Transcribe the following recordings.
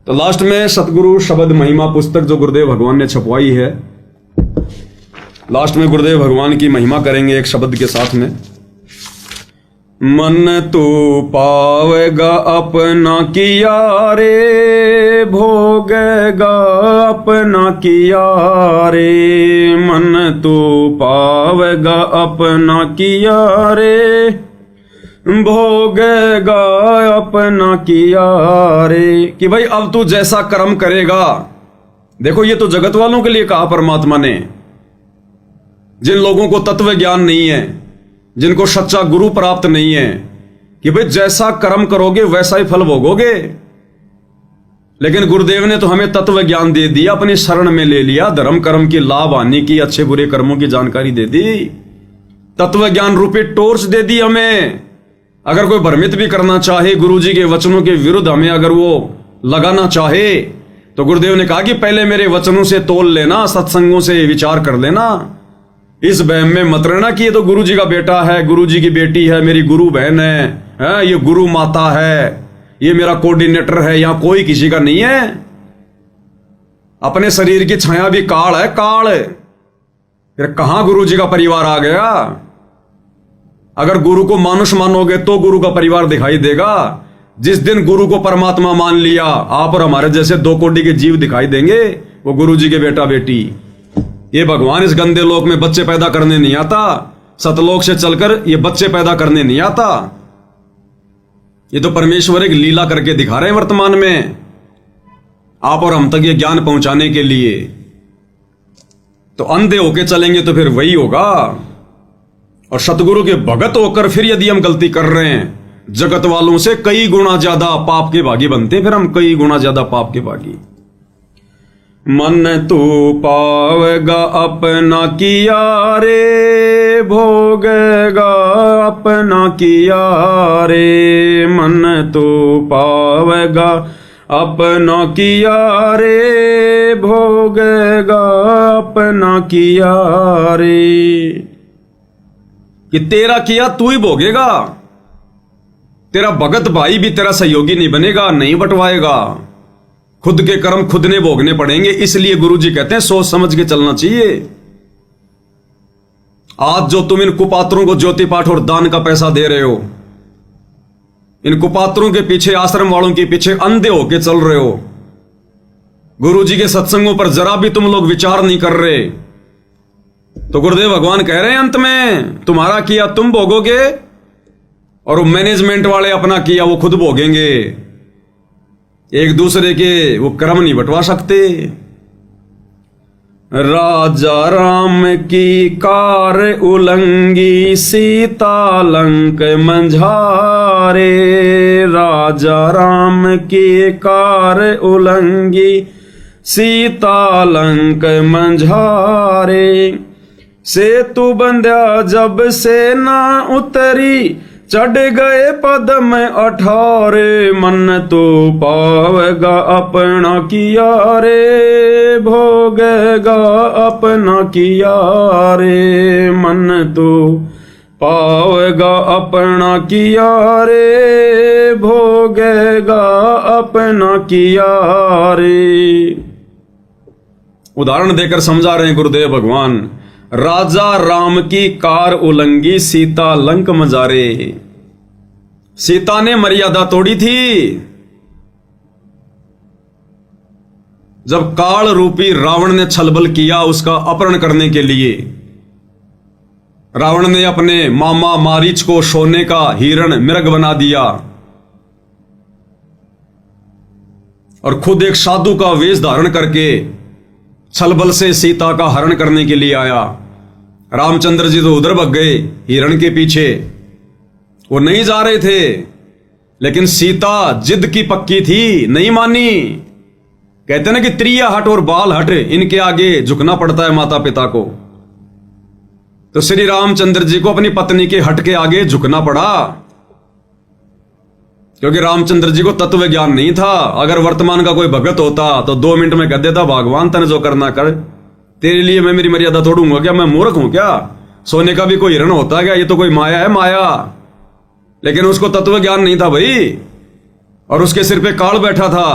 तो लास्ट में सतगुरु शब्द महिमा पुस्तक जो गुरुदेव भगवान ने छपवाई है, लास्ट में गुरुदेव भगवान की महिमा करेंगे एक शब्द के साथ में। मन तू पावेगा अपना किया रे, भोगेगा अपना किया रे। मन तू पावेगा अपना किया रे, भोगेगा अपना किया रे। कि भाई अब तू जैसा कर्म करेगा, देखो ये तो जगत वालों के लिए कहा परमात्मा ने, जिन लोगों को तत्व ज्ञान नहीं है, जिनको सच्चा गुरु प्राप्त नहीं है, कि भाई जैसा कर्म करोगे वैसा ही फल भोगोगे। लेकिन गुरुदेव ने तो हमें तत्व ज्ञान दे दिया, अपनी शरण में ले लिया, धर्म कर्म की लाभ हानि की, अच्छे बुरे कर्मों की जानकारी दे दी, तत्व ज्ञान रूपी टॉर्च दे दी हमें। अगर कोई भ्रमित भी करना चाहे, गुरुजी के वचनों के विरुद्ध हमें अगर वो लगाना चाहे, तो गुरुदेव ने कहा कि पहले मेरे वचनों से तोल लेना, सत्संगों से विचार कर लेना, इस वहम में मत रहना कि ये तो गुरुजी का बेटा है, गुरुजी की बेटी है, मेरी गुरु बहन है, ये गुरु माता है, ये मेरा कोऑर्डिनेटर है। यहां कोई किसी का नहीं है। अपने शरीर की छाया भी काल है, काल। फिर कहां गुरुजी का परिवार आ गया? अगर गुरु को मानुष मानोगे तो गुरु का परिवार दिखाई देगा। जिस दिन गुरु को परमात्मा मान लिया, आप और हमारे जैसे दो कोटि के जीव दिखाई देंगे, वो गुरुजी के बेटा बेटी। ये भगवान इस गंदे लोक में बच्चे पैदा करने नहीं आता, सतलोक से चलकर ये बच्चे पैदा करने नहीं आता। ये तो परमेश्वर एक लीला करके दिखा रहे हैं वर्तमान में, आप और हम तक ये ज्ञान पहुंचाने के लिए। तो अंधे होके चलेंगे तो फिर वही होगा। और सतगुरु के भगत होकर फिर यदि हम गलती कर रहे हैं, जगत वालों से कई गुना ज्यादा पाप के भागी बनते हैं, फिर हम कई गुना ज्यादा पाप के भागी। मन तू पावेगा अपना किया रे, भोगेगा अपना किया रे। मन तू पावेगा अपना किया रे, भोगेगा अपना किया रे। कि तेरा किया तू ही भोगेगा, तेरा भगत भाई भी तेरा सहयोगी नहीं बनेगा, नहीं बंटवाएगा। खुद के कर्म खुद ने भोगने पड़ेंगे। इसलिए गुरुजी कहते हैं सोच समझ के चलना चाहिए। आज जो तुम इन कुपात्रों को ज्योति पाठ और दान का पैसा दे रहे हो, इन कुपात्रों के पीछे, आश्रम वालों के पीछे अंधे होके चल रहे हो, गुरुजी के सत्संगों पर जरा भी तुम लोग विचार नहीं कर रहे, तो गुरुदेव भगवान कह रहे हैं अंत में तुम्हारा किया तुम भोगोगे, और मैनेजमेंट वाले अपना किया वो खुद भोगेंगे। एक दूसरे के वो कर्म नहीं बंटवा सकते। राजा राम की कार उलंगी, सीता लंक मंझारे। राजा राम की कार उलंगी, सीता लंक मंझारे। सेतु बंध्या जब से ना उतरी, चढ़ गए पदम 18। मन तो पावेगा अपना किया रे, भोगेगा अपना किया रे। मन तो पावेगा अपना किया रे, भोगेगा अपना किया रे। उदाहरण देकर समझा रहे हैं गुरुदेव भगवान। राजा राम की कार उलंगी, सीता लंक मजारे। सीता ने मर्यादा तोड़ी थी। जब काल रूपी रावण ने छलबल किया उसका अपहरण करने के लिए, रावण ने अपने मामा मारीच को सोने का हिरण मृग बना दिया और खुद एक साधु का वेश धारण करके छलबल से सीता का हरण करने के लिए आया। रामचंद्र जी तो उधर भग गए हिरण के पीछे, वो नहीं जा रहे थे, लेकिन सीता जिद की पक्की थी, नहीं मानी। कहते ना कि त्रिया हट और बाल हट, इनके आगे झुकना पड़ता है माता पिता को। तो श्री रामचंद्र जी को अपनी पत्नी के हट के आगे झुकना पड़ा, क्योंकि रामचंद्र जी को तत्व ज्ञान नहीं था। अगर वर्तमान का कोई भगत होता तो 2 मिनट में कह देता भगवान तने जो करना कर, तेरे लिए मैं मेरी मर्यादा तोड़ूंगा क्या? मैं मूर्ख हूं क्या? सोने का भी कोई हिरण होता है क्या? ये तो कोई माया है, माया। लेकिन उसको तत्व ज्ञान नहीं था भाई, और उसके सिर पे काल बैठा था।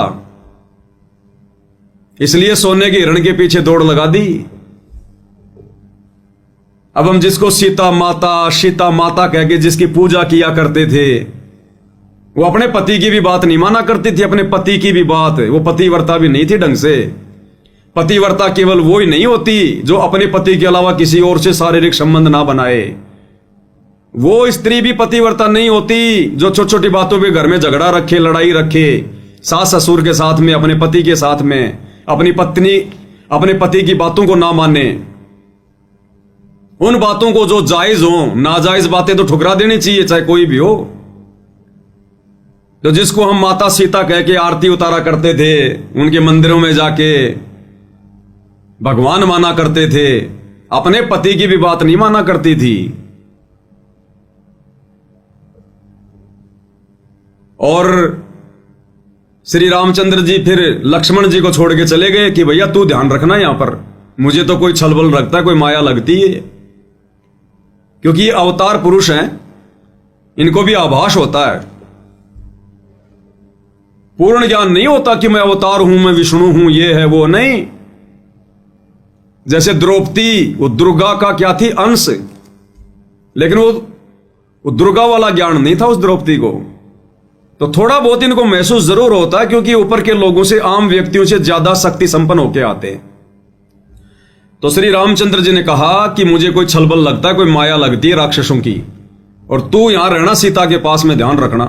इसलिए सोने के हिरण के पीछे दौड़ लगा दी। अब हम जिसको सीता माता कह के जिसकी पूजा किया करते थे, वो अपने पति की भी बात नहीं माना करती थी, अपने पति की भी बात। वो पतिव्रता भी नहीं थी ढंग से। पतिव्रता केवल वो ही नहीं होती जो अपने पति के अलावा किसी और से शारीरिक संबंध ना बनाए। वो स्त्री भी पतिव्रता नहीं होती जो छोटी छोटी बातों पे घर में झगड़ा रखे, लड़ाई रखे, सास ससुर के साथ में, अपने पति के साथ में, अपनी पत्नी अपने पति की बातों को ना माने। उन बातों को जो जायज हो, नाजायज बातें तो ठुकरा देनी चाहिए, चाहे कोई भी हो। तो जिसको हम माता सीता कह के आरती उतारा करते थे, उनके मंदिरों में जाके भगवान माना करते थे, अपने पति की भी बात नहीं माना करती थी। और श्री रामचंद्र जी फिर लक्ष्मण जी को छोड़ के चले गए कि भैया तू ध्यान रखना यहां पर, मुझे तो कोई छलबल रखता है, कोई माया लगती है। क्योंकि ये अवतार पुरुष हैं, इनको भी आभास होता है। पूर्ण ज्ञान नहीं होता कि मैं अवतार हूं, मैं विष्णु हूं, ये है वो नहीं। जैसे द्रौपदी, वो दुर्गा का क्या थी, अंश, लेकिन वो दुर्गा वाला ज्ञान नहीं था उस द्रौपदी को। तो थोड़ा बहुत इनको महसूस जरूर होता है, क्योंकि ऊपर के लोगों से, आम व्यक्तियों से ज्यादा शक्ति संपन्न होके आते हैं। तो श्री रामचंद्र जी ने कहा कि मुझे कोई छलबल लगता है, कोई माया लगती है राक्षसों की, और तू यहां रहना सीता के पास में, ध्यान रखना,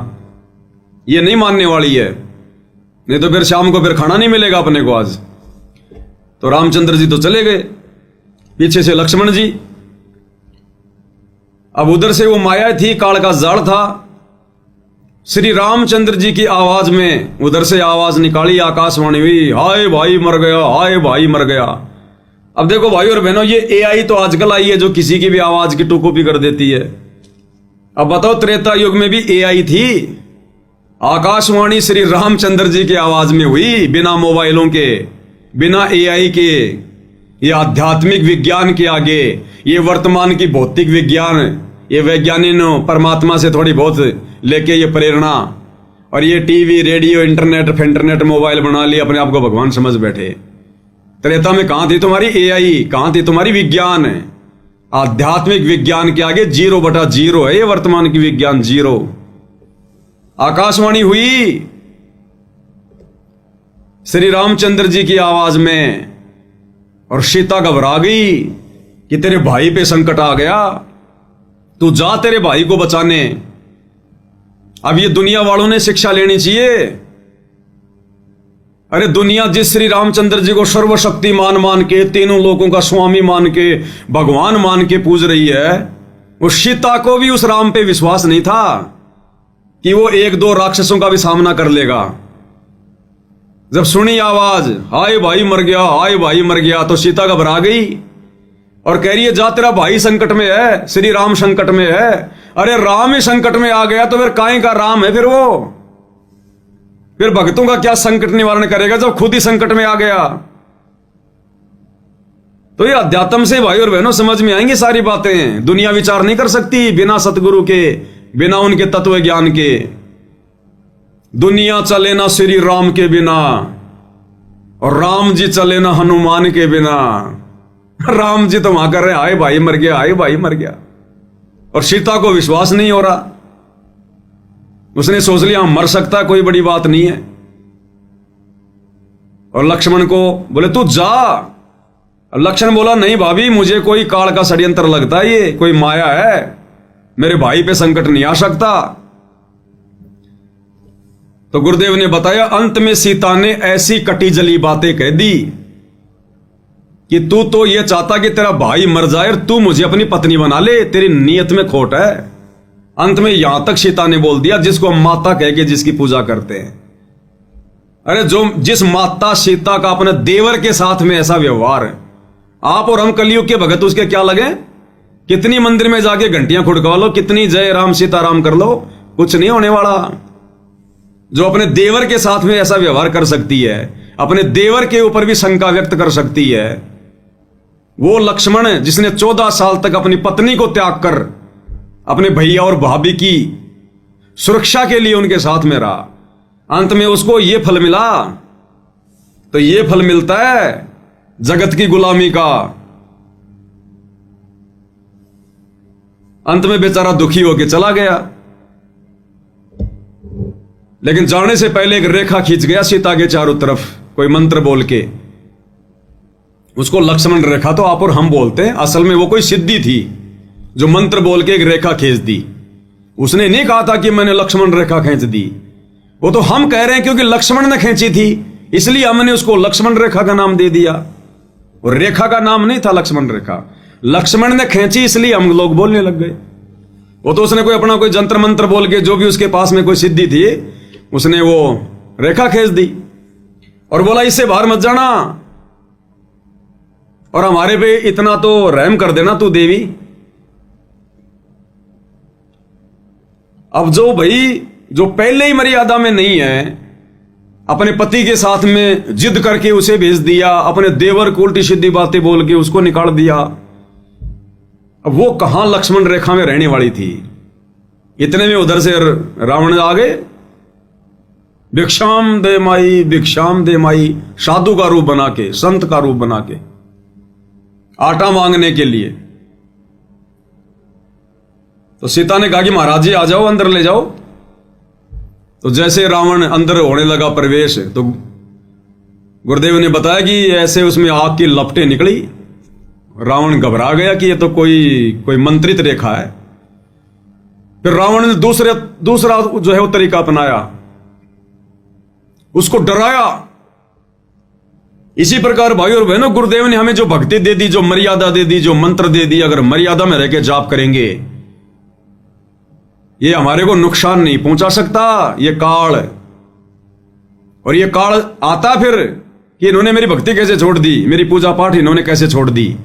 ये नहीं मानने वाली है, नहीं तो फिर शाम को फिर खाना नहीं मिलेगा अपने को आज। तो रामचंद्र जी तो चले गए, पीछे से लक्ष्मण जी। अब उधर से वो माया थी, काल का जाल था। श्री रामचंद्र जी की आवाज में उधर से आवाज निकाली, आकाशवाणी हुई, हाय भाई मर गया, हाय भाई मर गया। अब देखो भाई और बहनों, ये एआई तो आजकल आई है जो किसी की भी आवाज की टू कॉपी कर देती है। अब बताओ, त्रेता युग में भी एआई थी? आकाशवाणी श्री रामचंद्र जी की आवाज में हुई, बिना मोबाइलों के, बिना एआई के। ये आध्यात्मिक विज्ञान के आगे, ये वर्तमान की भौतिक विज्ञान, ये वैज्ञानिक परमात्मा से थोड़ी बहुत लेके ये प्रेरणा, और ये टीवी, रेडियो, इंटरनेट मोबाइल बना लिए, अपने आप को भगवान समझ बैठे। त्रेता में कहां थी तुम्हारी एआई, कहां थी तुम्हारी विज्ञान? आध्यात्मिक विज्ञान के आगे 0/0 है ये वर्तमान की विज्ञान, 0। आकाशवाणी हुई श्री रामचंद्र जी की आवाज में, और सीता घबरा गई कि तेरे भाई पे संकट आ गया, तू जा तेरे भाई को बचाने। अब ये दुनिया वालों ने शिक्षा लेनी चाहिए। अरे दुनिया जिस श्री रामचंद्र जी को सर्वशक्तिमान मान के, तीनों लोगों का स्वामी मान के, भगवान मान के पूज रही है, उस सीता को भी उस राम पे विश्वास नहीं था कि वो 1-2 राक्षसों का भी सामना कर लेगा। जब सुनी आवाज, हाय भाई मर गया, हाय भाई मर गया, तो सीता घबरा गई और कह रही है, जा तेरा भाई संकट में है, श्री राम संकट में है। अरे राम ही संकट में आ गया तो फिर काहे का राम है? फिर भक्तों का क्या संकट निवारण करेगा जब खुद ही संकट में आ गया? तो ये अध्यात्म से भाई और बहनों समझ में आएंगी सारी बातें। दुनिया विचार नहीं कर सकती बिना सतगुरु के, बिना उनके तत्व ज्ञान के। दुनिया चले ना श्री राम के बिना, और राम जी चले ना हनुमान के बिना। राम जी तो वहां कर रहे, हाय भाई मर गया, हाय भाई मर गया, और सीता को विश्वास नहीं हो रहा। उसने सोच लिया मर सकता, कोई बड़ी बात नहीं है। और लक्ष्मण को बोले तू जा। लक्ष्मण बोला, नहीं भाभी, मुझे कोई काल का षड्यंत्र लगता है, ये कोई माया है, मेरे भाई पे संकट नहीं आ सकता। तो गुरुदेव ने बताया, अंत में सीता ने ऐसी कटी जली बातें कह दी कि तू तो ये चाहता कि तेरा भाई मर जाए और तू मुझे अपनी पत्नी बना ले, तेरी नीयत में खोट है। अंत में यहां तक सीता ने बोल दिया, जिसको हम माता कह के जिसकी पूजा करते हैं। अरे जिस माता सीता का अपने देवर के साथ में ऐसा व्यवहार है, आप और हम कलयुग के भगत उसके क्या लगे? कितनी मंदिर में जाके घंटियां खुड़कवा लो, कितनी जय राम सीताराम कर लो, कुछ नहीं होने वाला। जो अपने देवर के साथ में ऐसा व्यवहार कर सकती है, अपने देवर के ऊपर भी शंका व्यक्त कर सकती है, वो लक्ष्मण जिसने 14 साल तक अपनी पत्नी को त्याग कर अपने भैया और भाभी की सुरक्षा के लिए उनके साथ में रहा, अंत में उसको यह फल मिला तो ये फल मिलता है जगत की गुलामी का। अंत में बेचारा दुखी होकर चला गया, लेकिन जाने से पहले एक रेखा खींच गया सीता के चारों तरफ, कोई मंत्र बोल के। उसको लक्ष्मण रेखा तो आप और हम बोलते हैं, असल में वो कोई सिद्धि थी जो मंत्र बोल के एक रेखा खींच दी। उसने नहीं कहा था कि मैंने लक्ष्मण रेखा खींच दी, वो तो हम कह रहे हैं क्योंकि लक्ष्मण ने खींची थी इसलिए हमने उसको लक्ष्मण रेखा का नाम दे दिया। और रेखा का नाम नहीं था लक्ष्मण रेखा, लक्ष्मण ने खींची इसलिए हम लोग बोलने लग गए। वो तो उसने कोई अपना कोई जंत्र मंत्र बोल के, जो भी उसके पास में कोई सिद्धि थी, उसने वो रेखा खींच दी और बोला इससे बाहर मत जाना और हमारे पे इतना तो रहम कर देना तू देवी। अब जो पहले ही मर्यादा में नहीं है, अपने पति के साथ में जिद करके उसे भेज दिया, अपने देवर को उल्टी सीधी बातें बोल के उसको निकाल दिया। अब वो कहां लक्ष्मण रेखा में रहने वाली थी। इतने में उधर से रावण आ गए, भिक्षाम दे माई, भिक्षाम दे माई, साधु का रूप बना के, संत का रूप बना के, आटा मांगने के लिए। तो सीता ने कहा कि महाराज जी आ जाओ, अंदर ले जाओ। तो जैसे रावण अंदर होने लगा प्रवेश, तो गुरुदेव ने बताया कि ऐसे उसमें आग की लपटें निकली। रावण घबरा गया कि ये तो कोई मंत्रित रेखा है। फिर रावण ने दूसरा जो है वो तरीका अपनाया, उसको डराया। इसी प्रकार भाई और बहनों, गुरुदेव ने हमें जो भक्ति दे दी, जो मर्यादा दे दी, जो मंत्र दे दी, अगर मर्यादा में रह के जाप करेंगे ये हमारे को नुकसान नहीं पहुंचा सकता। ये काल, और ये काल आता फिर कि इन्होंने मेरी भक्ति कैसे छोड़ दी, मेरी पूजा पाठ इन्होंने कैसे छोड़ दी।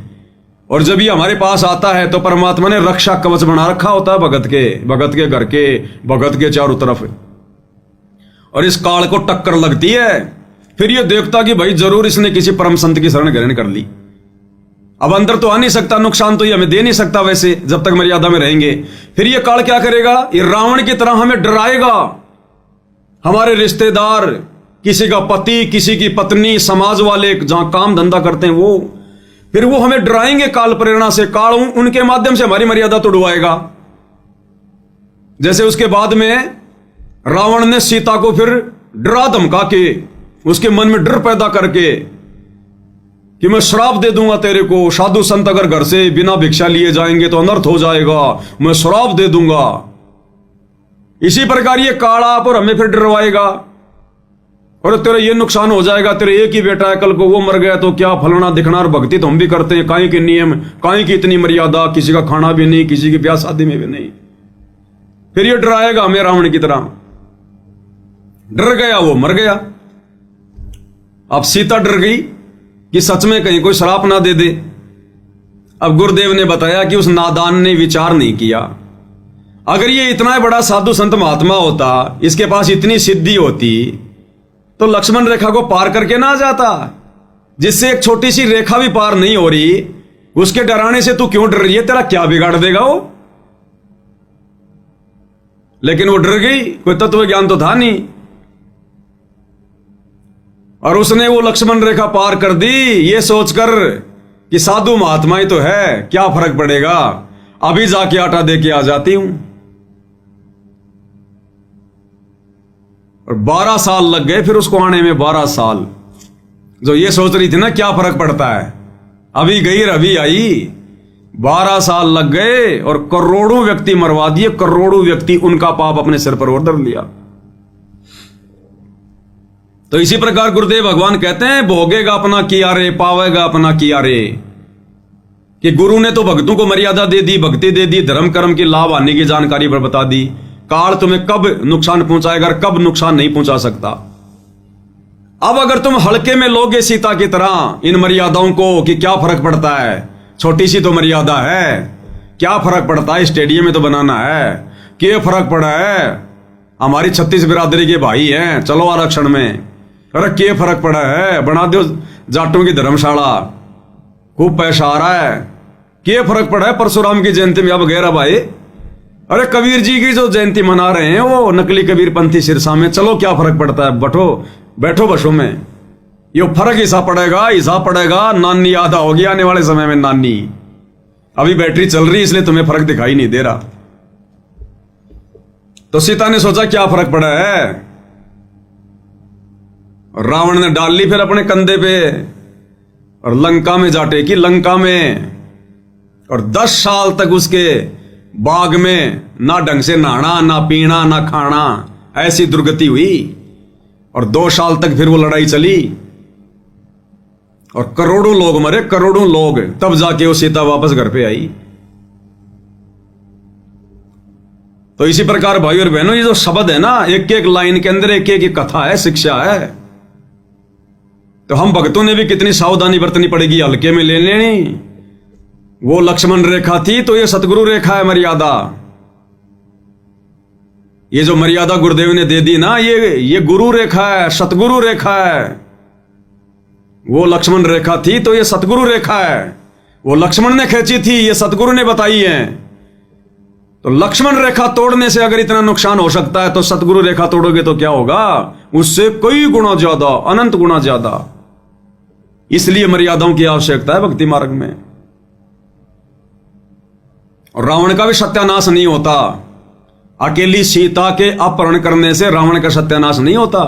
और जब ये हमारे पास आता है तो परमात्मा ने रक्षा कवच बना रखा होता है भगत के घर के, भगत के चारों तरफ। और इस काल को टक्कर लगती है, फिर ये देखता कि भाई जरूर इसने किसी परम संत की शरण ग्रहण कर ली। अब अंदर तो आ नहीं सकता, नुकसान तो ये हमें दे नहीं सकता वैसे जब तक मर्यादा में रहेंगे। फिर ये काल क्या करेगा, ये रावण की तरह हमें डराएगा। हमारे रिश्तेदार, किसी का पति, किसी की पत्नी, समाज वाले जहां काम धंधा करते हैं वो, फिर वो हमें डराएंगे काल प्रेरणा से। काल उनके माध्यम से हमारी मर्यादा तोड़वाएगा। जैसे उसके बाद में रावण ने सीता को फिर डरा धमका के, उसके मन में डर पैदा करके कि मैं श्राप दे दूंगा तेरे को, साधु संत अगर घर से बिना भिक्षा लिए जाएंगे तो अनर्थ हो जाएगा, मैं श्राप दे दूंगा। इसी प्रकार ये काल आप और हमें फिर डरवाएगा, और तेरा ये नुकसान हो जाएगा, तेरे एक ही बेटा है, कल को वो मर गया तो क्या फलना दिखना। और भक्ति तो हम भी करते हैं, काहे के नियम, काहे की इतनी मर्यादा, किसी का खाना भी नहीं, किसी की ब्याह शादी में भी नहीं। फिर ये डराएगा हमें रावण की तरह। डर गया वो, मर गया। अब सीता डर गई कि सच में कहीं कोई श्राप ना दे दे। अब गुरुदेव ने बताया कि उस नादान ने विचार नहीं किया। अगर ये इतना बड़ा साधु संत महात्मा होता, इसके पास इतनी सिद्धि होती, तो लक्ष्मण रेखा को पार करके ना जाता। जिससे एक छोटी सी रेखा भी पार नहीं हो रही, उसके डराने से तू क्यों डर रही है, तेरा क्या बिगाड़ देगा वो। लेकिन वो डर गई, कोई तत्व ज्ञान तो था नहीं, और उसने वो लक्ष्मण रेखा पार कर दी ये सोचकर कि साधु महात्मा ही तो है, क्या फर्क पड़ेगा, अभी जाके आटा दे के आ जाती हूं। और 12 साल लग गए फिर उसको आने में, 12 साल। जो ये सोच रही थी ना क्या फर्क पड़ता है, अभी गई अभी आई, 12 साल लग गए और करोड़ों व्यक्ति मरवा दिए, करोड़ों व्यक्ति उनका पाप अपने सिर पर और धर लिया। तो इसी प्रकार गुरुदेव भगवान कहते हैं, भोगेगा अपना किया रे, पावेगा अपना किया रे। कि गुरु ने तो भक्तों को मर्यादा दे दी, भक्ति दे दी, धर्म कर्म की लाभ आने की जानकारी पर बता दी। काल तुम्हें कब नुकसान पहुंचाएगा, कब नुकसान नहीं पहुंचा सकता। अब अगर तुम हल्के में लोगे सीता की तरह इन मर्यादाओं को कि क्या फर्क पड़ता है, छोटी सी तो मर्यादा है, क्या फर्क पड़ता है, स्टेडियम में तो बनाना है, क्या फर्क पड़ा है, हमारी 36 बिरादरी के भाई हैं, चलो आरक्षण में, अरे क्या फर्क पड़ा है, बना दो जाटों की धर्मशाला, खूब पैसा आ रहा है, क्या फर्क पड़ा है, परशुराम की जयंती में अब गैरा भाई, अरे कबीर जी की जो जयंती मना रहे हैं वो नकली कबीर पंथी सिरसा में, चलो क्या फर्क पड़ता है, बैठो बैठो बसों में। ये फर्क हिस्सा पड़ेगा। नानी आधा होगी आने वाले समय में। नानी अभी बैटरी चल रही इसलिए तुम्हें फर्क दिखाई नहीं दे रहा। तो सीता ने सोचा क्या फर्क पड़ा है। रावण ने डाल ली फिर अपने कंधे पे और लंका में जा टेकी। लंका में और 10 साल तक उसके बाग में ना ढंग से नहाना, ना पीना, ना खाना, ऐसी दुर्गति हुई। और 2 साल तक फिर वो लड़ाई चली और करोड़ों लोग मरे, करोड़ों लोग। तब जाके वो सीता वापस घर पे आई। तो इसी प्रकार भाई और बहनों, ये जो शब्द है ना, एक एक लाइन के अंदर एक एक कथा है, शिक्षा है। तो हम भक्तों ने भी कितनी सावधानी बरतनी पड़ेगी, हल्के में ले लेनी। वो लक्ष्मण रेखा थी तो ये सतगुरु रेखा है, मर्यादा। ये जो मर्यादा गुरुदेव ने दे दी ना, ये गुरु रेखा है, सतगुरु रेखा है। वो लक्ष्मण रेखा थी तो ये सतगुरु रेखा है। वो लक्ष्मण ने खींची थी, ये सतगुरु ने बताई है। तो लक्ष्मण रेखा तोड़ने से अगर इतना नुकसान हो सकता है तो सतगुरु रेखा तोड़ोगे तो क्या होगा, उससे कई गुना ज्यादा, अनंत गुना ज्यादा। इसलिए मर्यादाओं की आवश्यकता है भक्ति मार्ग में। और रावण का भी सत्यानाश नहीं होता। अकेली सीता के अपहरण करने से रावण का सत्यानाश नहीं होता।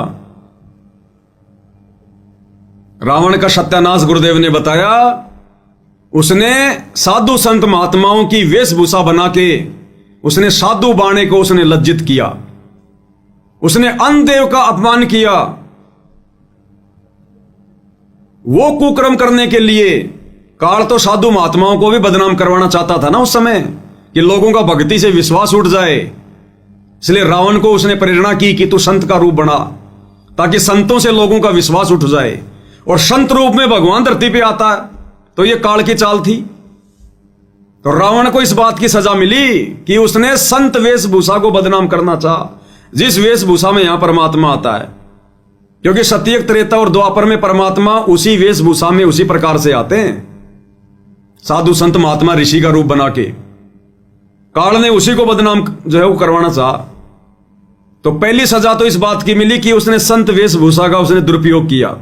रावण का सत्यानाश गुरुदेव ने बताया, उसने साधु संत महात्माओं की वेशभूषा बना के उसने साधु बाणे को उसने लज्जित किया। उसने अन्नदेव का अपमान किया। वो कुकर्म करने के लिए काल तो साधु महात्माओं को भी बदनाम करवाना चाहता था ना उस समय, कि लोगों का भक्ति से विश्वास उठ जाए। इसलिए रावण को उसने प्रेरणा की कि तू संत का रूप बना, ताकि संतों से लोगों का विश्वास उठ जाए। और संत रूप में भगवान धरती पे आता है, तो ये काल की चाल थी। तो रावण को इस बात की सजा मिली कि उसने संत वेशभूषा को बदनाम करना चाहा, जिस वेशभूषा में यहां परमात्मा आता है। क्योंकि सत्ययुग, त्रेता और द्वापर में परमात्मा उसी वेशभूषा में उसी प्रकार से आते हैं, साधु संत महात्मा ऋषि का रूप बना के। काल ने उसी को बदनाम जो है वो करवाना चाहा। तो पहली सजा तो इस बात की मिली कि उसने संत वेशभूषा का उसने दुरुपयोग किया।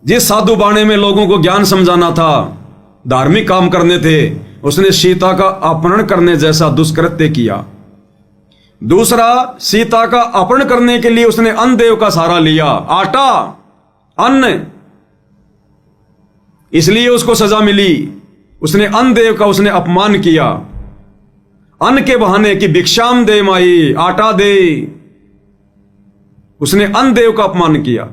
जिस साधु बाणे में लोगों को ज्ञान समझाना था, धार्मिक काम करने थे, उसने सीता का अपहरण करने जैसा दुष्कृत्य किया। दूसरा, सीता का अपहरण करने के लिए उसने अन्नदेव का सहारा लिया। आटा, अन्न, इसलिए उसको सजा मिली। उसने अन्नदेव का उसने अपमान किया। अन्न के बहाने कि भिक्षाम दे माई, आटा दे, उसने अन्नदेव का अपमान किया।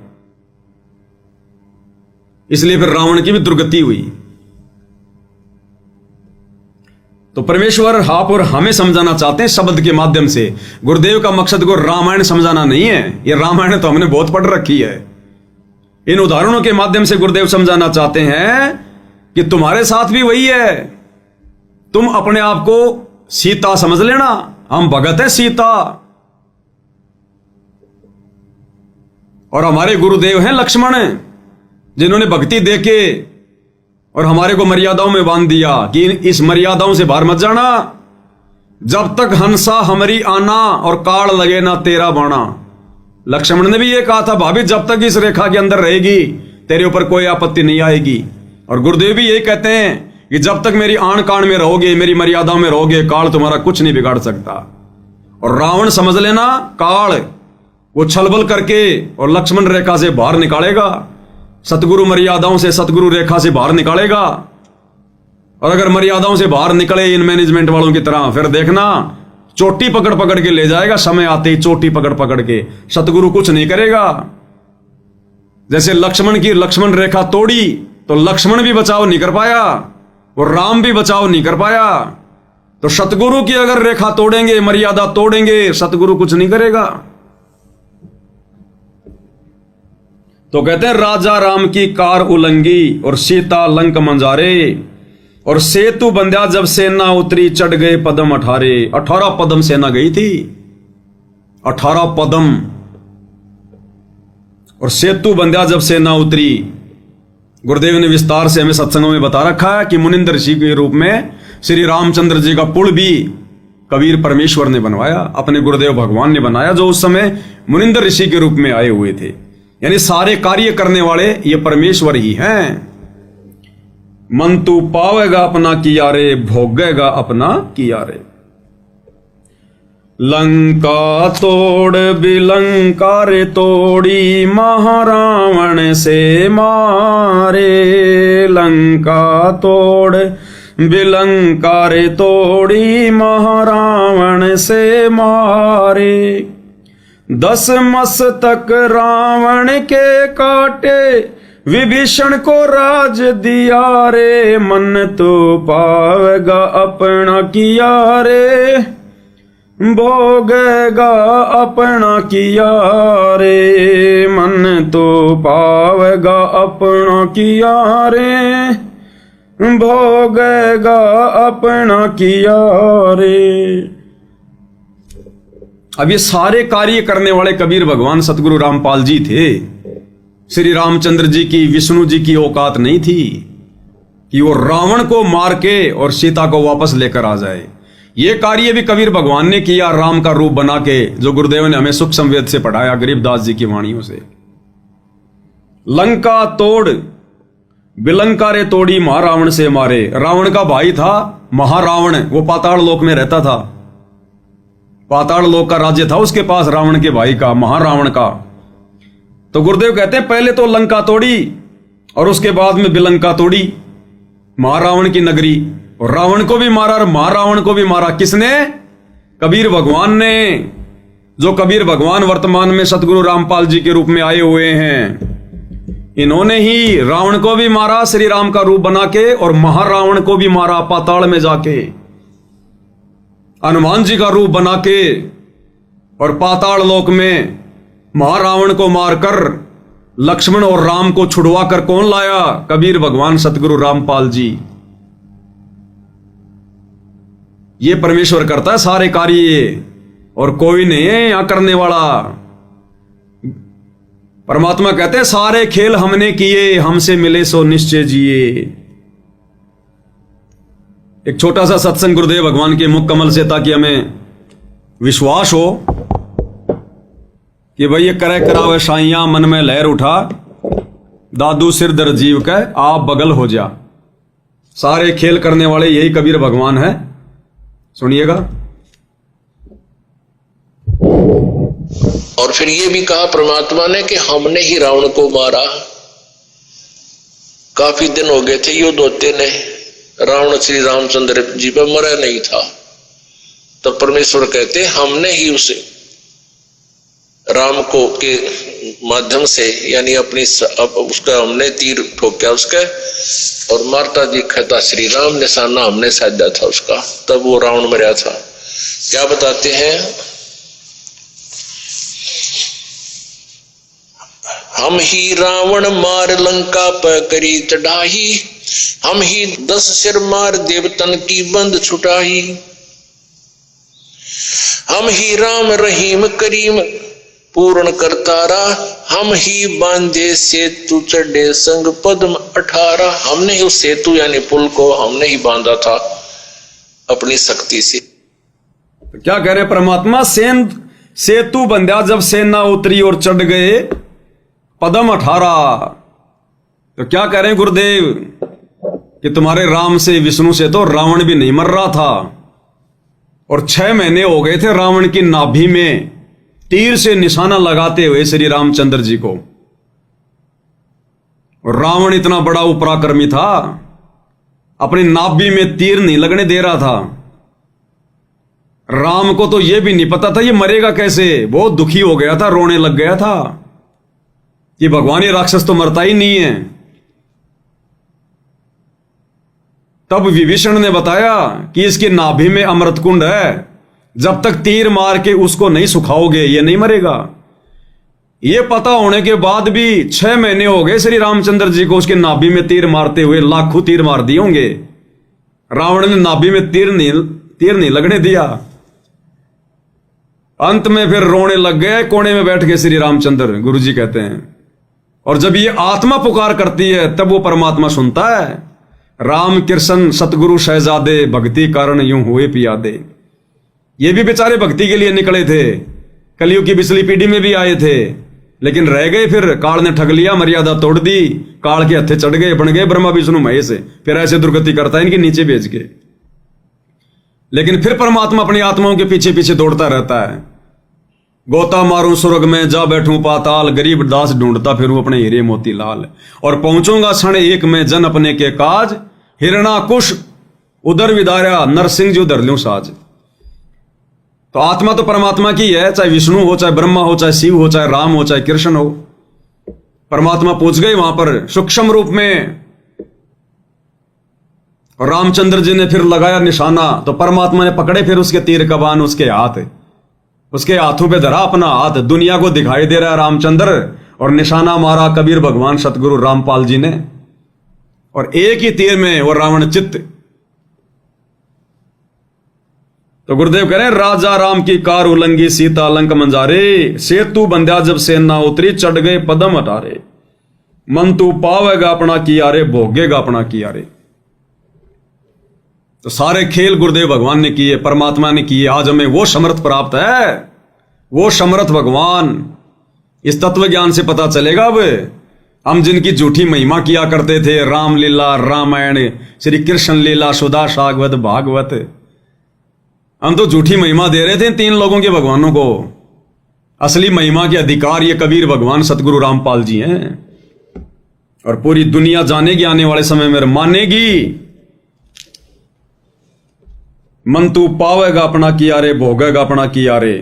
इसलिए फिर रावण की भी दुर्गति हुई। तो परमेश्वर आप और हमें समझाना चाहते हैं शब्द के माध्यम से। गुरुदेव का मकसद को रामायण समझाना नहीं है। ये रामायण तो हमने बहुत पढ़ रखी है। इन उदाहरणों के माध्यम से गुरुदेव समझाना चाहते हैं कि तुम्हारे साथ भी वही है। तुम अपने आप को सीता समझ लेना, हम भगत है सीता, और हमारे गुरुदेव हैं लक्ष्मण, जिन्होंने भक्ति देके और हमारे को मर्यादाओं में बांध दिया कि इस मर्यादाओं से बाहर मत जाना। जब तक हंसा हमारी आना और काल लगे ना तेरा बाणा। लक्ष्मण ने भी ये कहा था, भाभी जब तक इस रेखा के अंदर रहेगी तेरे ऊपर कोई आपत्ति नहीं आएगी। और गुरुदेव भी यही कहते हैं कि जब तक मेरी आन कान में रहोगे, मेरी मर्यादाओं में रहोगे, काल तुम्हारा कुछ नहीं बिगाड़ सकता। और रावण समझ लेना, काल वो छलबल करके और लक्ष्मण रेखा से बाहर निकालेगा, सतगुरु मर्यादाओं से, सतगुरु रेखा से बाहर निकालेगा। और अगर मर्यादाओं से बाहर निकले इन मैनेजमेंट वालों की तरह, फिर देखना चोटी पकड़ पकड़ के ले जाएगा। समय आते ही चोटी पकड़ पकड़ के, सतगुरु कुछ नहीं करेगा। जैसे लक्ष्मण की लक्ष्मण रेखा तोड़ी तो लक्ष्मण भी बचाव नहीं कर पाया और राम भी बचाव नहीं कर पाया। तो सतगुरु की अगर रेखा तोड़ेंगे, मर्यादा तोड़ेंगे, सतगुरु कुछ नहीं करेगा। तो कहते हैं, राजा राम की कार उलंगी और सीता लंक मंजारे, और सेतु बंध्या जब सेना उतरी चढ़ गए पदम 18। 18 पदम सेना गई थी, 18 पदम। और सेतु बंध्या जब सेना उतरी, गुरुदेव ने विस्तार से हमें सत्संगों में बता रखा है कि मुनिंदर ऋषि के रूप में श्री रामचंद्र जी का पुल भी कबीर परमेश्वर ने बनवाया, अपने गुरुदेव भगवान ने बनाया, जो उस समय मुनिंदर ऋषि के रूप में आए हुए थे। यानी सारे कार्य करने वाले ये परमेश्वर ही हैं। मन तू पावेगा अपना किया रे, भोगेगा अपना किया रे। लंका तोड़ बिलंका रे तोड़ी, महारावण से मारे। लंका तोड़ बिलंका रे तोड़ी, महारावण से मारे। 10 मस्तक रावण के काटे, विभीषण को राज दिया रे। मन तो पावेगा अपना किया रे, भोगेगा अपना किया रे। मन तो पावेगा अपना किया रे, भोगेगा अपना किया रे। अब ये सारे कार्य करने वाले कबीर भगवान सतगुरु रामपाल जी थे। श्री रामचंद्र जी की, विष्णु जी की औकात नहीं थी कि वो रावण को मार के और सीता को वापस लेकर आ जाए। ये कार्य भी कबीर भगवान ने किया राम का रूप बना के, जो गुरुदेव ने हमें सुख संवेद से पढ़ाया गरीबदास जी की वाणियों से। लंका तोड़ बिलंका रे तोड़ी, महारावण से मारे। रावण का भाई था महारावण, वो पाताल लोक में रहता था। पाताल लोक का राज्य था उसके पास, रावण के भाई का, महारावण का। तो गुरुदेव कहते हैं पहले तो लंका तोड़ी और उसके बाद में बिलंका तोड़ी, महारावण की नगरी। और रावण को भी मारा और महारावण को भी मारा। किसने? कबीर भगवान ने, जो कबीर भगवान वर्तमान में सतगुरु रामपाल जी के रूप में आए हुए हैं। इन्होंने ही रावण को भी मारा श्री राम का रूप बना के, और महारावण को भी मारा पाताल में जाके हनुमान जी का रूप बना के। और पाताल लोक में महारावण को मारकर लक्ष्मण और राम को छुड़वा कर कौन लाया? कबीर भगवान सतगुरु रामपाल जी। ये परमेश्वर करता है सारे कार्य, और कोई नहीं है यहां करने वाला। परमात्मा कहते हैं सारे खेल हमने किए, हमसे मिले सो निश्चय जिए। एक छोटा सा सत्संग गुरुदेव भगवान के मुख कमल से, ताकि हमें विश्वास हो कि भाई ये करे करावे साइया, मन में लहर उठा, दादू सिर दर जीव का आप बगल हो जा। सारे खेल करने वाले यही कबीर भगवान है। सुनिएगा। और फिर ये भी कहा परमात्मा ने कि हमने ही रावण को मारा। काफी दिन हो गए थे युद्ध होते ने, रावण श्री रामचंद्र जी पर मरा नहीं था। तो परमेश्वर कहते हमने ही उसे राम को के माध्यम से, यानी अपनी उसका हमने तीर ठोका उसका, और मारता दिखता श्री राम, निशाना हमने साधा था उसका, तब वो रावण मरा था। क्या बताते हैं? हम ही रावण मार लंका पर करी चढ़ाई, हम ही 10 सिर मार देवतन की बंद छुटाई। हम ही राम रहीम करीम पूर्ण करतारा, हम ही बांधे सेतु चढ़े संग पद्म 18। हमने ही उस सेतु यानी पुल को हमने ही बांधा था अपनी शक्ति से। क्या कह रहे परमात्मा? सेतु बंध्या जब सेना उतरी और चढ़ गए पदम 18। तो क्या कह रहे हैं गुरुदेव कि तुम्हारे राम से, विष्णु से तो रावण भी नहीं मर रहा था, और 6 महीने हो गए थे रावण की नाभि में तीर से निशाना लगाते हुए श्री रामचंद्र जी को। और रावण इतना बड़ा उपराक्रमी था, अपनी नाभि में तीर नहीं लगने दे रहा था। राम को तो यह भी नहीं पता था ये मरेगा कैसे। बहुत दुखी हो गया था, रोने लग गया था कि भगवान ये राक्षस तो मरता ही नहीं है। तब विभीषण ने बताया कि इसकी नाभि में अमृत कुंड है, जब तक तीर मार के उसको नहीं सुखाओगे ये नहीं मरेगा। ये पता होने के बाद भी 6 महीने हो गए श्री रामचंद्र जी को उसके नाभि में तीर मारते हुए। लाखों तीर मार दिए होंगे, रावण ने नाभि में तीर नहीं लगने दिया। अंत में फिर रोने लग गए कोने में बैठ के श्री रामचंद्र, गुरुजी कहते हैं। और जब ये आत्मा पुकार करती है तब वो परमात्मा सुनता है। राम कृष्ण सतगुरु शहजादे, भक्ति कारण यूं हुए पियादे। ये भी बेचारे भक्ति के लिए निकले थे, कलयुग की पिछली पीढ़ी में भी आए थे, लेकिन रह गए, फिर काल ने ठग लिया, मर्यादा तोड़ दी, काल के हत्थे चढ़ गए, बन गए ब्रह्मा विष्णु महेश, फिर ऐसे दुर्गति करता है इनके नीचे भेज के। लेकिन फिर परमात्मा अपनी आत्माओं के पीछे पीछे दौड़ता रहता है। गोता मारूं स्वर्ग में, जा बैठूं पाताल, गरीब दास ढूंढता फिरूं अपने हीरे मोती लाल, और पहुंचूंगा क्षण एक में जन अपने के काज, हिरणा कुश उधर विदारा, नरसिंह जी उधर ल्यूं साज। तो आत्मा तो परमात्मा की है, चाहे विष्णु हो, चाहे ब्रह्मा हो, चाहे शिव हो, चाहे राम हो, चाहे कृष्ण हो। परमात्मा पहुंच गए वहां पर सूक्ष्म रूप में, और रामचंद्र जी ने फिर लगाया निशाना, तो परमात्मा ने पकड़े फिर उसके तीर कमान, उसके हाथों पे धरा अपना हाथ, दुनिया को दिखाई दे रहा है रामचंद्र, और निशाना मारा कबीर भगवान सतगुरु रामपाल जी ने, और एक ही तीर में वो रावण चित्त। तो गुरुदेव कह रहे हैं, राजा राम की कार उलंगी, सीता लंक मंजारे, सेतु बंध्या जब सेना उतरी, चढ़ गए पदम हटारे, मन तू पावेगा अपना किया रे, भोगेगा अपना किया रे। तो सारे खेल गुरुदेव भगवान ने किए, परमात्मा ने किए। आज हमें वो समर्थ प्राप्त है, वो समर्थ भगवान। इस तत्व ज्ञान से पता चलेगा अब हम जिनकी झूठी महिमा किया करते थे, रामलीला, रामायण, श्री कृष्ण लीला, सुधा सागवत, भागवत, हम तो झूठी महिमा दे रहे थे तीन लोगों के भगवानों को। असली महिमा के अधिकार ये कबीर भगवान सतगुरु रामपाल जी हैं, और पूरी दुनिया जानेगी आने वाले समय में, मानेगी। मन तू पावेगा अपना किया रे, भोगेगा अपना किया रे।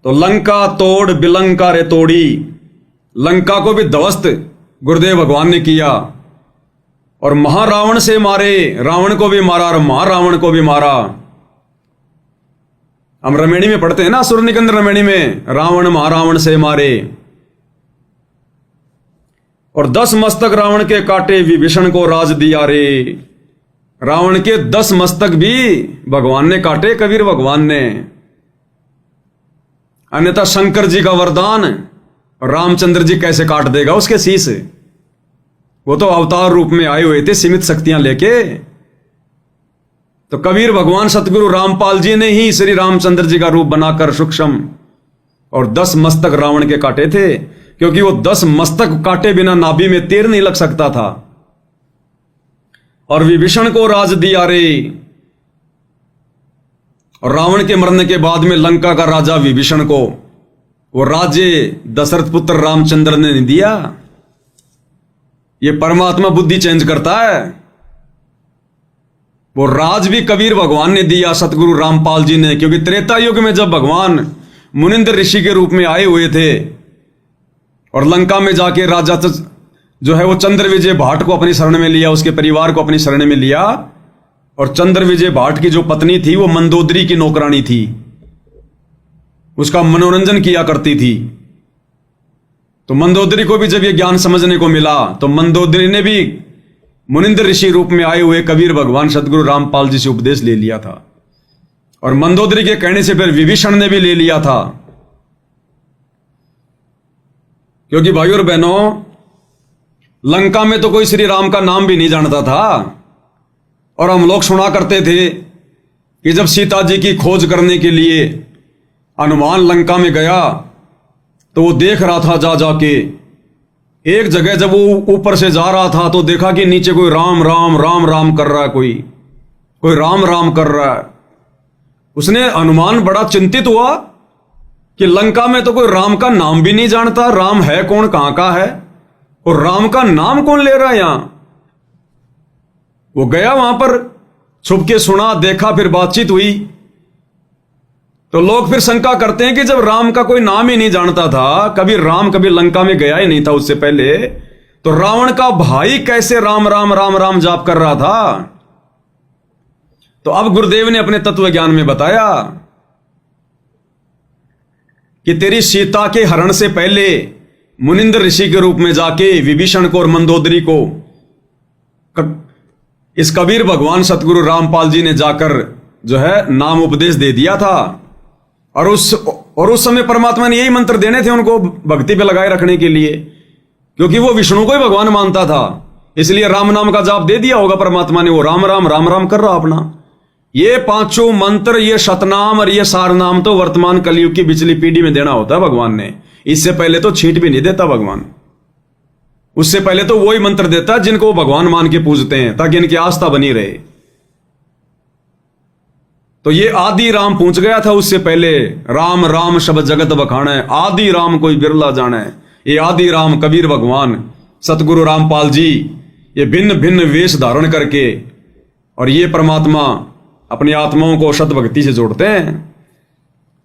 तो लंका तोड़ बिलंका रे तोड़ी, लंका को भी ध्वस्त गुरुदेव भगवान ने किया, और महारावण से मारे, रावण को भी मारा और महारावण को भी मारा। हम रमेणी में पढ़ते हैं ना, असुर निकंद रमेणी में, रावण महारावण से मारे, और 10 मस्तक रावण के काटे, विभीषण को राज दिया रे। रावण के 10 मस्तक भी भगवान ने काटे, कबीर भगवान ने। अन्यथा शंकर जी का वरदान रामचंद्र जी कैसे काट देगा उसके शीश? वो तो अवतार रूप में आए हुए थे सीमित शक्तियां लेके। तो कबीर भगवान सतगुरु रामपाल जी ने ही श्री रामचंद्र जी का रूप बनाकर सूक्ष्म और 10 मस्तक रावण के काटे थे, क्योंकि वो 10 मस्तक काटे बिना नाभि में तीर नहीं लग सकता था। और विभीषण को राज दिया रे, और रावण के मरने के बाद में लंका का राजा विभीषण को वो राज्य दशरथ पुत्र रामचंद्र ने नहीं दिया। ये परमात्मा बुद्धि चेंज करता है। वो राज भी कबीर भगवान ने दिया, सतगुरु रामपाल जी ने, क्योंकि त्रेता युग में जब भगवान मुनिंद्र ऋषि के रूप में आए हुए थे और लंका में जाके राजा जो है वो चंद्र विजय भाट को अपनी शरण में लिया, उसके परिवार को अपनी शरण में लिया। और चंद्र विजय भाट की जो पत्नी थी वो मंदोदरी की नौकरानी थी, उसका मनोरंजन किया करती थी। तो मंदोदरी को भी जब ये ज्ञान समझने को मिला तो मंदोदरी ने भी मुनिंद्र ऋषि रूप में आए हुए कबीर भगवान सतगुरु रामपाल जी से उपदेश ले लिया था। और मंदोदरी के कहने से फिर विभीषण ने भी ले लिया था। क्योंकि भाइयों और बहनों, लंका में तो कोई श्री राम का नाम भी नहीं जानता था। और हम लोग सुना करते थे कि जब सीता जी की खोज करने के लिए हनुमान लंका में गया तो वो देख रहा था जा जाके, एक जगह जब वो ऊपर से जा रहा था तो देखा कि नीचे कोई राम राम राम राम कर रहा है, कोई राम राम कर रहा है। उसने हनुमान बड़ा चिंतित हुआ कि लंका में तो कोई राम का नाम भी नहीं जानता, राम है कौन, कहां का है, और राम का नाम कौन ले रहा है यहां। वो गया वहां पर, छुप के सुना, देखा, फिर बातचीत हुई। तो लोग फिर शंका करते हैं कि जब राम का कोई नाम ही नहीं जानता था, कभी राम कभी लंका में गया ही नहीं था उससे पहले, तो रावण का भाई कैसे राम राम राम राम जाप कर रहा था। तो अब गुरुदेव ने अपने तत्व ज्ञान में बताया कि तेरी सीता के हरण से पहले मुनिंद्र ऋषि के रूप में जाके विभीषण को और मंदोदरी को इस कबीर भगवान सतगुरु रामपाल जी ने जाकर जो है नाम उपदेश दे दिया था। और उस समय परमात्मा ने यही मंत्र देने थे उनको भक्ति पे लगाए रखने के लिए, क्योंकि वो विष्णु को ही भगवान मानता था। इसलिए राम नाम का जाप दे दिया होगा परमात्मा ने। वो राम राम राम राम कर रहा अपना। ये पांचों मंत्र, ये शतनाम और ये सारनाम तो वर्तमान कलयुग की पिछली पीढ़ी में देना होता है भगवान ने। इससे पहले तो छींट भी नहीं देता भगवान। उससे पहले तो वही मंत्र देता जिनको वो भगवान मान के पूजते हैं, ताकि इनकी आस्था बनी रहे। तो ये आदि राम पूछ गया था उससे पहले, राम राम शब्द जगत बखाना है, आदि राम कोई बिरला जाना है। ये आदि राम कबीर भगवान, सतगुरु रामपाल जी, ये भिन्न भिन्न वेश धारण करके और ये परमात्मा अपनी आत्माओं को सत भक्ति से जोड़ते हैं।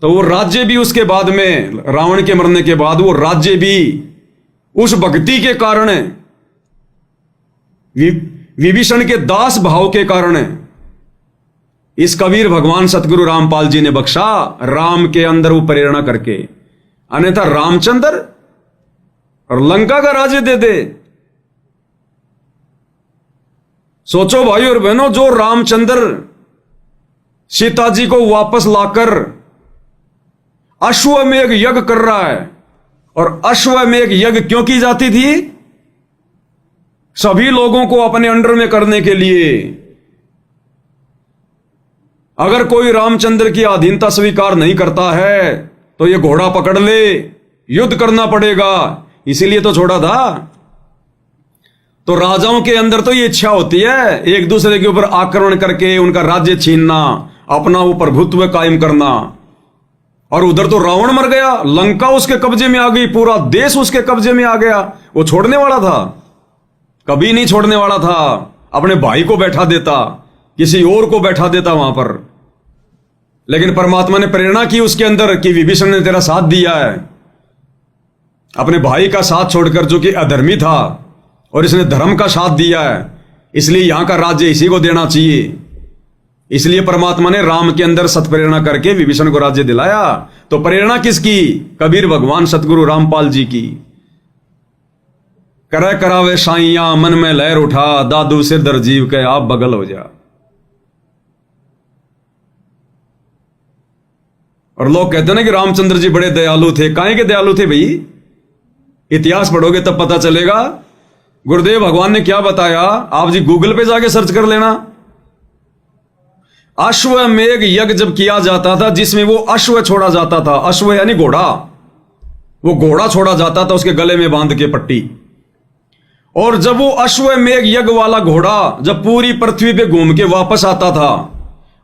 तो वो राज्य भी उसके बाद में, रावण के मरने के बाद, वो राज्य भी उस भक्ति के कारण, विभीषण के दास भाव के कारण इस कबीर भगवान सतगुरु रामपाल जी ने बख्शा, राम के अंदर वो प्रेरणा करके। अन्यथा रामचंद्र और लंका का राज्य दे दे। सोचो भाई और बहनों, जो रामचंद्र सीता जी को वापस लाकर अश्वमेध यज्ञ कर रहा है, और अश्वमेध यज्ञ क्यों की जाती थी? सभी लोगों को अपने अंडर में करने के लिए। अगर कोई रामचंद्र की अधीनता स्वीकार नहीं करता है तो ये घोड़ा पकड़ ले, युद्ध करना पड़ेगा, इसीलिए तो छोड़ा था। तो राजाओं के अंदर तो ये इच्छा होती है एक दूसरे के ऊपर आक्रमण करके उनका राज्य छीनना, अपना वो प्रभुत्व कायम करना। और उधर तो रावण मर गया, लंका उसके कब्जे में आ गई, पूरा देश उसके कब्जे में आ गया। वो छोड़ने वाला था? कभी नहीं छोड़ने वाला था। अपने भाई को बैठा देता, किसी और को बैठा देता वहां पर। लेकिन परमात्मा ने प्रेरणा की उसके अंदर कि विभीषण ने तेरा साथ दिया है, अपने भाई का साथ छोड़कर, जो कि अधर्मी था, और इसने धर्म का साथ दिया है, इसलिए यहां का राज्य इसी को देना चाहिए। इसलिए परमात्मा ने राम के अंदर सत्प्रेरणा करके विभीषण को राज्य दिलाया। तो प्रेरणा किसकी? कबीर भगवान सतगुरु रामपाल जी की। करे करावे साइया मन में लहर उठा, दादू सिर दर जीव के आप बगल हो जा। और लोग कहते हैं ना कि रामचंद्र जी बड़े दयालु थे। काहे के दयालु थे भाई? इतिहास पढ़ोगे तब पता चलेगा। गुरुदेव भगवान ने क्या बताया, आप जी गूगल पे जाके सर्च कर लेना। अश्वमेध यज्ञ जब किया जाता था, जिसमें वो अश्व छोड़ा जाता था, अश्व यानी घोड़ा, वो घोड़ा छोड़ा जाता था उसके गले में बांध के पट्टी। और जब वो अश्वमेध यज्ञ वाला घोड़ा जब पूरी पृथ्वी पे घूम के वापस आता था,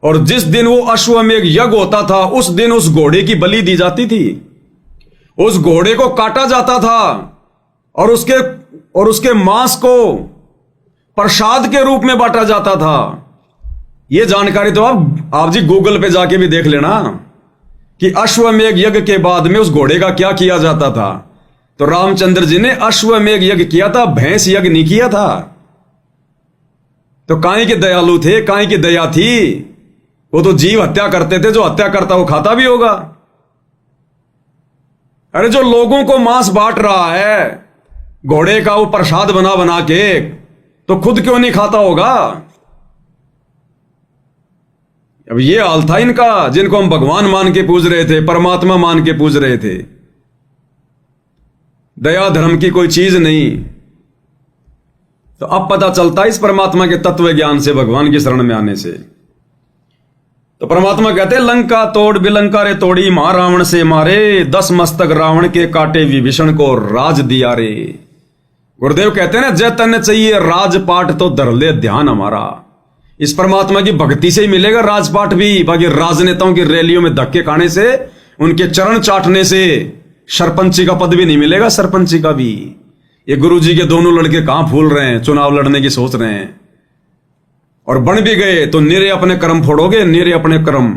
और जिस दिन वो अश्वमेध यज्ञ होता था, उस दिन उस घोड़े की बलि दी जाती थी। उस घोड़े को काटा जाता था और उसके मांस को प्रसाद के रूप में बांटा जाता था। यह जानकारी तो आप जी गूगल पे जाके भी देख लेना कि अश्वमेध यज्ञ के बाद में उस घोड़े का क्या किया जाता था। तो रामचंद्र जी ने अश्वमेध यज्ञ किया था, भैंस यज्ञ नहीं किया था। तो काहे के दयालु थे, काहे की दया थी? वो तो जीव हत्या करते थे, जो हत्या करता वो खाता भी होगा। अरे जो लोगों को मांस बांट रहा है घोड़े का, वो प्रसाद बना बना के, तो खुद क्यों नहीं खाता होगा? अब ये हाल था इनका, जिनको हम भगवान मान के पूज रहे थे, परमात्मा मान के पूज रहे थे। दया धर्म की कोई चीज नहीं। तो अब पता चलता है इस परमात्मा के तत्व ज्ञान से, भगवान की शरण में आने से। तो परमात्मा कहते हैं, लंका तोड़ बिलंका रे तोड़ी, महारावण से मारे, 10 मस्तक रावण के काटे, विभीषण को राज दिया रे। गुरुदेव कहते हैं ना, जय तन चाहिए राजपाट तो धर ले ध्यान हमारा। इस परमात्मा की भक्ति से ही मिलेगा राजपाट भी। बाकी राजनेताओं की रैलियों में धक्के खाने से, उनके चरण चाटने से सरपंची का पद भी नहीं मिलेगा, सरपंची का भी। ये गुरुजी के दोनों लड़के कहां फूल रहे हैं, चुनाव लड़ने की सोच रहे हैं, और बन भी गए तो निरे अपने कर्म फोड़ोगे, निरे अपने कर्म।